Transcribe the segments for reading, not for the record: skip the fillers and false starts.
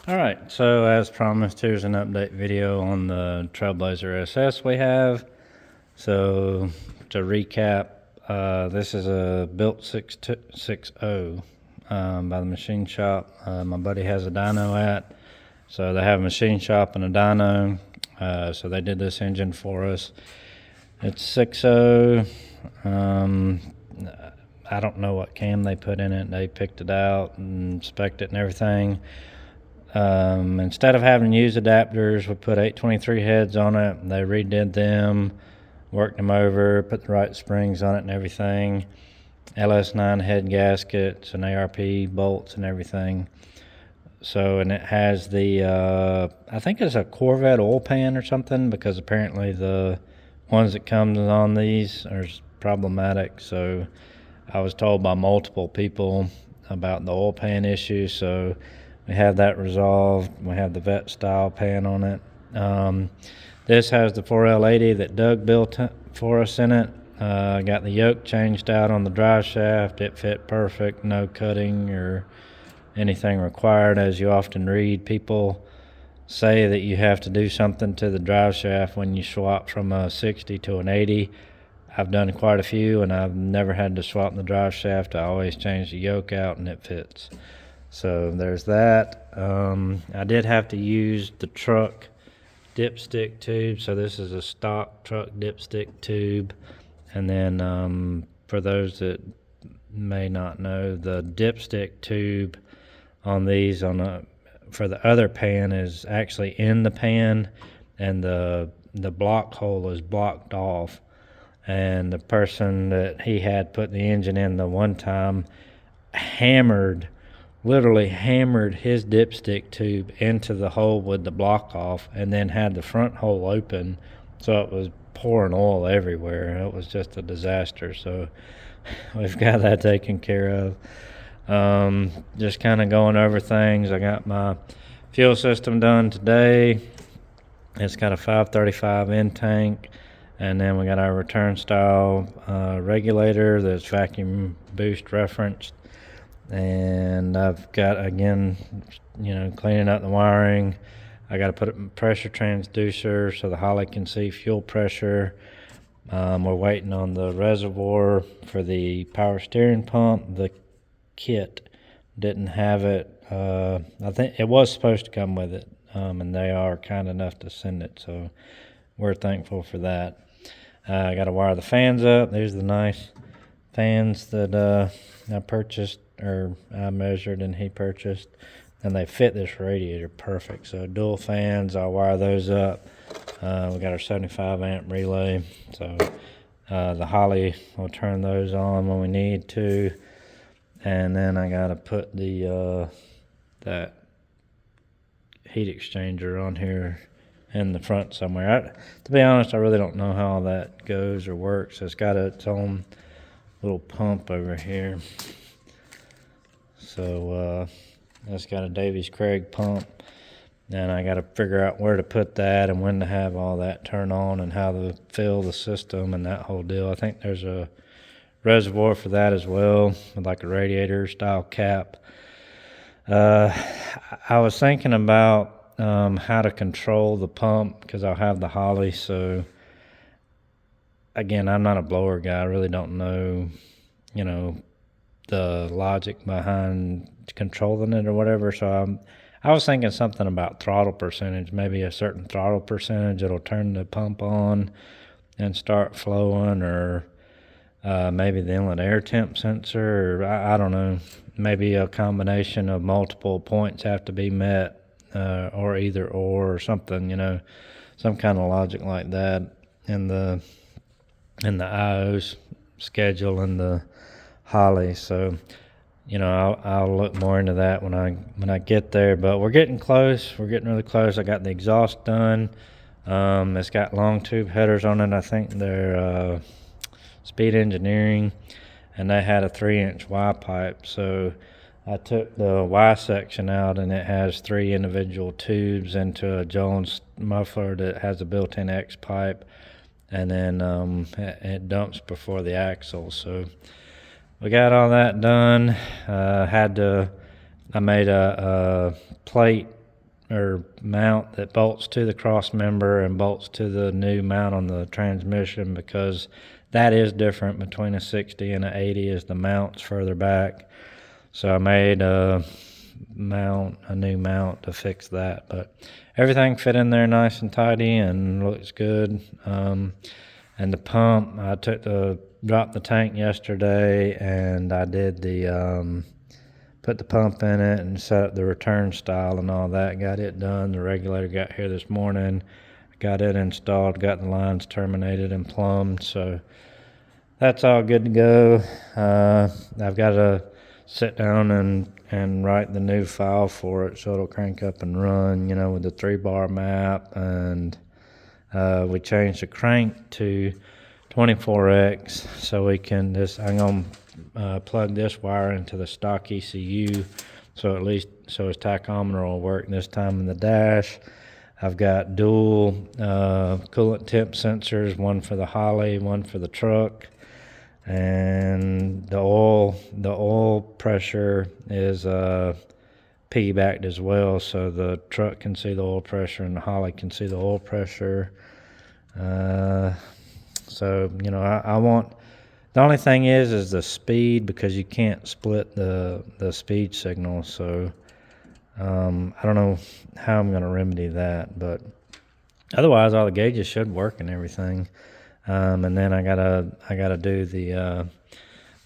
All right, so as promised, here's an update video on the Trailblazer SS we have. So to recap, this is a built 660 by the machine shop. My buddy has a dyno at, so they have a machine shop and a dyno. So they did this engine for us. It's 6.0. I don't know what cam they put in it. They picked it out and spec'd it and everything. Instead of having to use adapters, we put 823 heads on it. They redid them, worked them over, put the right springs on it and everything. LS9 head gaskets and ARP bolts and everything. So, and it has the, I think it's a Corvette oil pan or something, because apparently the ones that comes on these are problematic. So I was told by multiple people about the oil pan issue. So we have that resolved. We have the vet style pan on it. This has the 4L80 that Doug built for us in it. Got the yoke changed out on the drive shaft. It fit perfect, no cutting or anything required. As you often read, people say that you have to do something to the drive shaft when you swap from a 60 to an 80. I've done quite a few and I've never had to swap the drive shaft. I always change the yoke out and it fits. So there's that. I did have to use the truck dipstick tube. So this is a stock truck dipstick tube. And then for those that may not know, the dipstick tube on these for the other pan is actually in the pan, and the block hole is blocked off. And the person that he had put the engine in the one time literally hammered his dipstick tube into the hole with the block off, and then had the front hole open, so it was pouring oil everywhere. It was just a disaster. So we've got that taken care of. Just kind of going over things. I got my fuel system done today. It's got a 535 in tank, and then we got our return style regulator that's vacuum boost referenced. And I've got, again, cleaning up the wiring. I got to put a pressure transducer so the Holly can see fuel pressure. We're waiting on the reservoir for the power steering pump. The kit didn't have it. I think it was supposed to come with it, and they are kind enough to send it, so we're thankful for that. I got to wire the fans up. There's the nice fans that I purchased, or I measured and he purchased, and they fit this radiator perfect. So dual fans, I'll wire those up. We got our 75 amp relay, so the Holly will turn those on when we need to. And then I gotta put the that heat exchanger on here in the front somewhere. To be honest, I really don't know how that goes or works. It's got its own little pump over here. So it's got a Davies Craig pump, and I got to figure out where to put that and when to have all that turn on and how to fill the system and that whole deal. I think there's a reservoir for that as well, with like a radiator style cap. I was thinking about how to control the pump, because I'll have the Holly. So again, I'm not a blower guy. I really don't know, the logic behind controlling it or whatever. So I was thinking something about throttle percentage, maybe a certain throttle percentage, it'll turn the pump on and start flowing, or maybe the inlet air temp sensor, or I don't know, maybe a combination of multiple points have to be met, or either or something, some kind of logic like that in the IO's schedule and the Holly. So I'll look more into that when I get there, but we're getting close. We're getting really close. I got the exhaust done. It's got long tube headers on it. I think they're Speed Engineering, and they had a 3-inch Y pipe. So I took the Y section out, and it has 3 individual tubes into a Jones muffler that has a built-in X pipe, and then it dumps before the axle. So we got all that done. I made a plate or mount that bolts to the cross member and bolts to the new mount on the transmission, because that is different between a 60 and a 80 is the mounts further back. So I made a new mount to fix that, but everything fit in there nice and tidy and looks good. And the pump, I dropped the tank yesterday, and I did put the pump in it and set up the return style and all that. Got it done. The regulator got here this morning. Got it installed, got the lines terminated and plumbed, so that's all good to go. I've got to sit down and write the new file for it so it'll crank up and run, with the 3-bar map. And we changed the crank to 24X so we can I'm going to plug this wire into the stock ECU so his tachometer will work this time in the dash. I've got dual coolant temp sensors, one for the Holly, one for the truck. And the oil pressure is piggybacked as well, so the truck can see the oil pressure and the Holly can see the oil pressure. So I want, the only thing is the speed, because you can't split the speed signal. So I don't know how I'm going to remedy that, but otherwise all the gauges should work and everything. And then I gotta do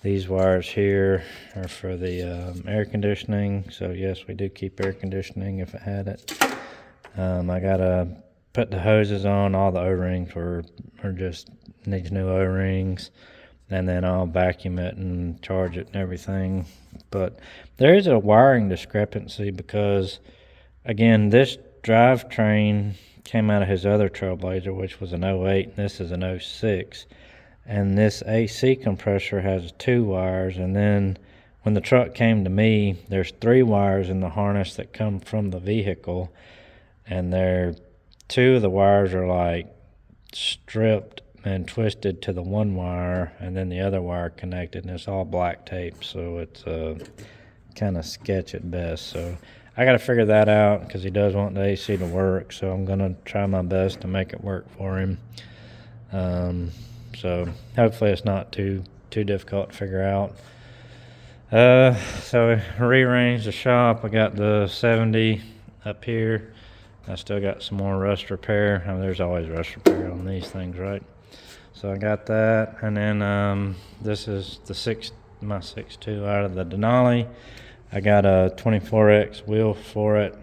these wires here are for the air conditioning. So yes, we do keep air conditioning if it had it. I gotta put the hoses on. All the O-rings are just needs new O-rings, and then I'll vacuum it and charge it and everything. But there is a wiring discrepancy because, again, this drivetrain came out of his other Trailblazer, which was an 08, and this is an 06. And this AC compressor has 2 wires, and then when the truck came to me, there's 3 wires in the harness that come from the vehicle, and 2 of the wires are like stripped and twisted to the 1 wire, and then the other wire connected, and it's all black tape, so it's kind of sketch at best. So I got to figure that out because he does want the AC to work, so I'm going to try my best to make it work for him. So hopefully it's not too difficult to figure out. So I rearranged the shop. I got the 70 up here. I still got some more rust repair. I mean, there's always rust repair on these things, right? So I got that, and then this is my 6.2 out of the Denali. I got a 24X wheel for it,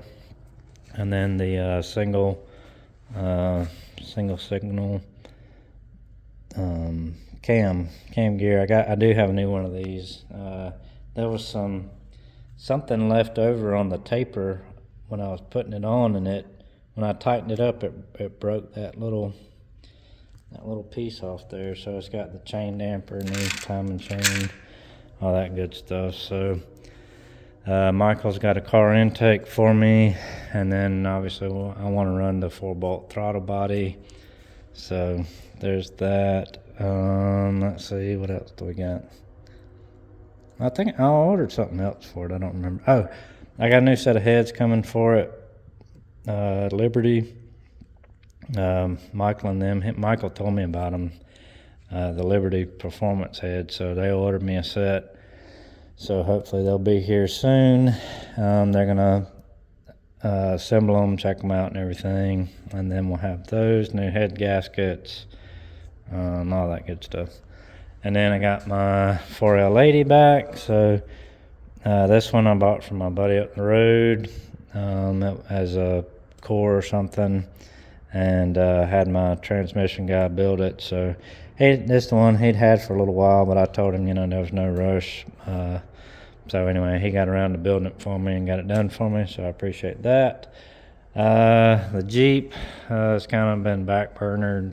and then the single signal cam gear. I do have a new one of these. There was something left over on the taper when I was putting it on, and when I tightened it up, it broke that little piece off there. So it's got the chain damper, new timing chain, all that good stuff. So Michael's got a car intake for me, and then obviously I want to run the 4-bolt throttle body. So there's that. Let's see, what else do we got? I think I ordered something else for it. I don't remember. Oh, I got a new set of heads coming for it. Liberty. Michael told me about them. The Liberty Performance head. So they ordered me a set. So hopefully they'll be here soon. They're gonna assemble them, check them out and everything, and then we'll have those new head gaskets, all that good stuff. And then I got my 4L80 back. So this one I bought from my buddy up the road as a core or something, and had my transmission guy build it. So this is the one he'd had for a little while, but I told him there was no rush. So anyway, he got around to building it for me and got it done for me, so I appreciate that. The Jeep has kind of been backburnered.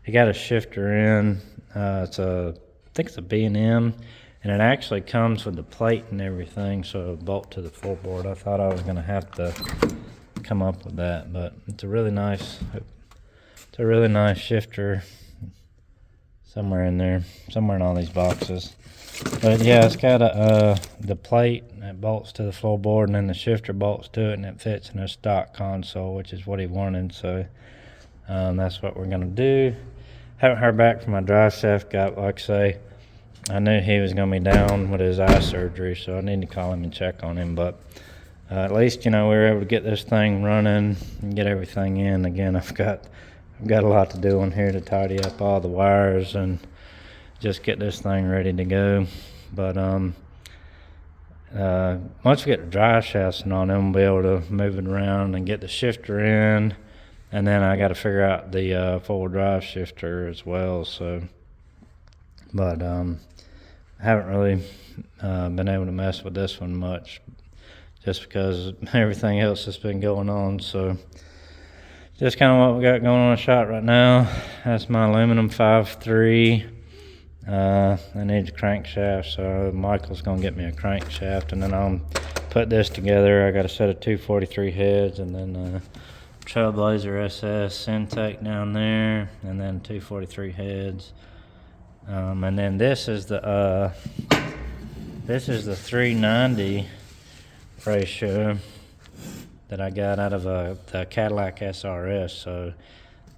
He got a shifter in. I think it's a B&M, and it actually comes with the plate and everything, so a bolt to the floorboard. I thought I was going to have to come up with that, but it's a really nice shifter somewhere in all these boxes. But yeah, it's got the plate that bolts to the floorboard, and then the shifter bolts to it, and it fits in a stock console, which is what he wanted. So that's what we're gonna do. Haven't heard back from my drive shaft guy. Like I say, I knew he was gonna be down with his eye surgery, so I need to call him and check on him. But at least, you know, we were able to get this thing running and get everything in. Again, I've got a lot to do on here to tidy up all the wires and just get this thing ready to go. But once we get the drive shafts on them, we'll be able to move it around and get the shifter in. And then I got to figure out the four-wheel drive shifter as well. So, but I haven't really been able to mess with this one much, just because everything else has been going on. So just kind of what we got going on in the shop right now. That's my aluminum 5.3. I need a crankshaft, so Michael's gonna get me a crankshaft, and then I'll put this together. I got a set of 243 heads, and then Trailblazer SS intake down there, and then 243 heads. And then this is the 390 ratio that I got out of the Cadillac SRS. So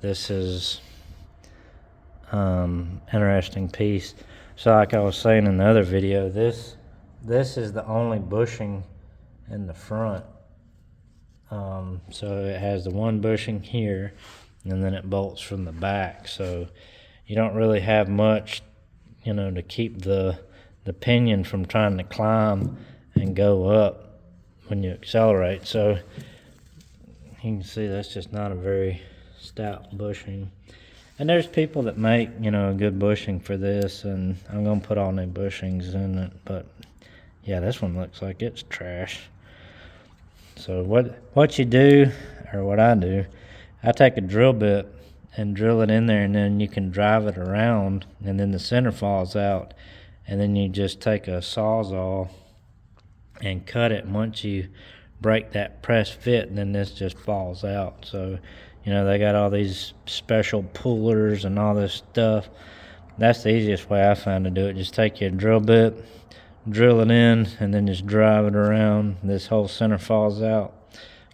this is interesting piece. So like I was saying in the other video, this is the only bushing in the front. So it has the one bushing here, and then it bolts from the back. So you don't really have much, you know, to keep the pinion from trying to climb and go up when you accelerate. So you can see that's just not a very stout bushing. And there's people that make, you know, a good bushing for this, and I'm gonna put all new bushings in it. But yeah, this one looks like it's trash. So what you do, or what I do, I take a drill bit and drill it in there, and then you can drive it around, and then the center falls out, and then you just take a Sawzall and cut it. And once you break that press fit, then this just falls out. So, you know, they got all these special pullers and all this stuff. That's the easiest way I found to do it. Just take your drill bit, drill it in, and then just drive it around. This whole center falls out.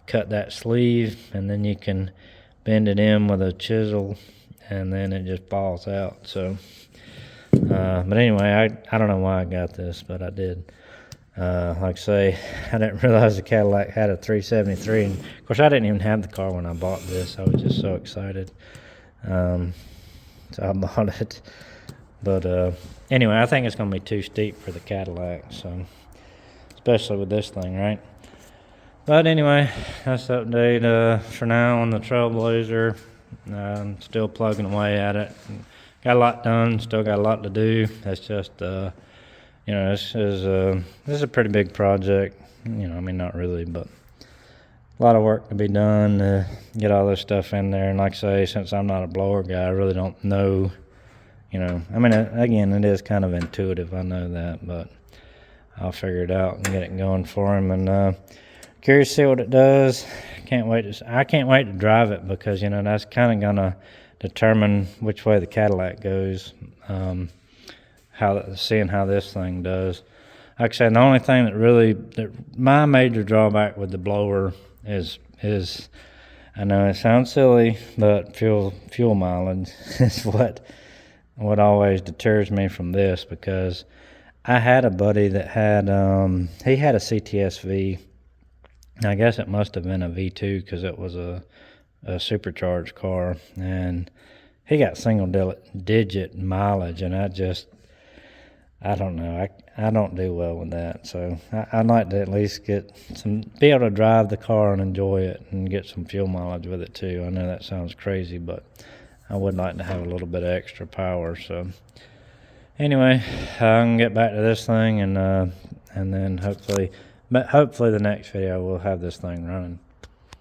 Cut that sleeve, and then you can bend it in with a chisel, and then it just falls out. So, but anyway, I don't know why I got this, but I did. Like I say, I didn't realize the Cadillac had a 373, and of course I didn't even have the car when I bought this. I was just so excited, so I bought it. But anyway, I think it's going to be too steep for the Cadillac, so especially with this thing, right? But anyway, that's the update for now on the Trailblazer. I'm still plugging away at it. Got a lot done, still got a lot to do. That's just you know, this is a pretty big project. You know, I mean, not really, but a lot of work to be done to get all this stuff in there. And like I say, since I'm not a blower guy, I really don't know, you know. I mean, again, it is kind of intuitive, I know that, but I'll figure it out and get it going for him. And curious to see what it does. I can't wait to drive it, because, you know, that's kind of gonna determine which way the Cadillac goes. Seeing how this thing does. Like I said, the only thing my major drawback with the blower is I know it sounds silly, but fuel mileage is what always deters me from this, because I had a buddy that had he had a CTS-V. I guess it must have been a V2, because it was a supercharged car, and he got single digit mileage, and I don't know. I don't do well with that. So I'd like to at least be able to drive the car and enjoy it and get some fuel mileage with it too. I know that sounds crazy, but I would like to have a little bit of extra power. So anyway, I can get back to this thing, and then hopefully the next video we'll have this thing running.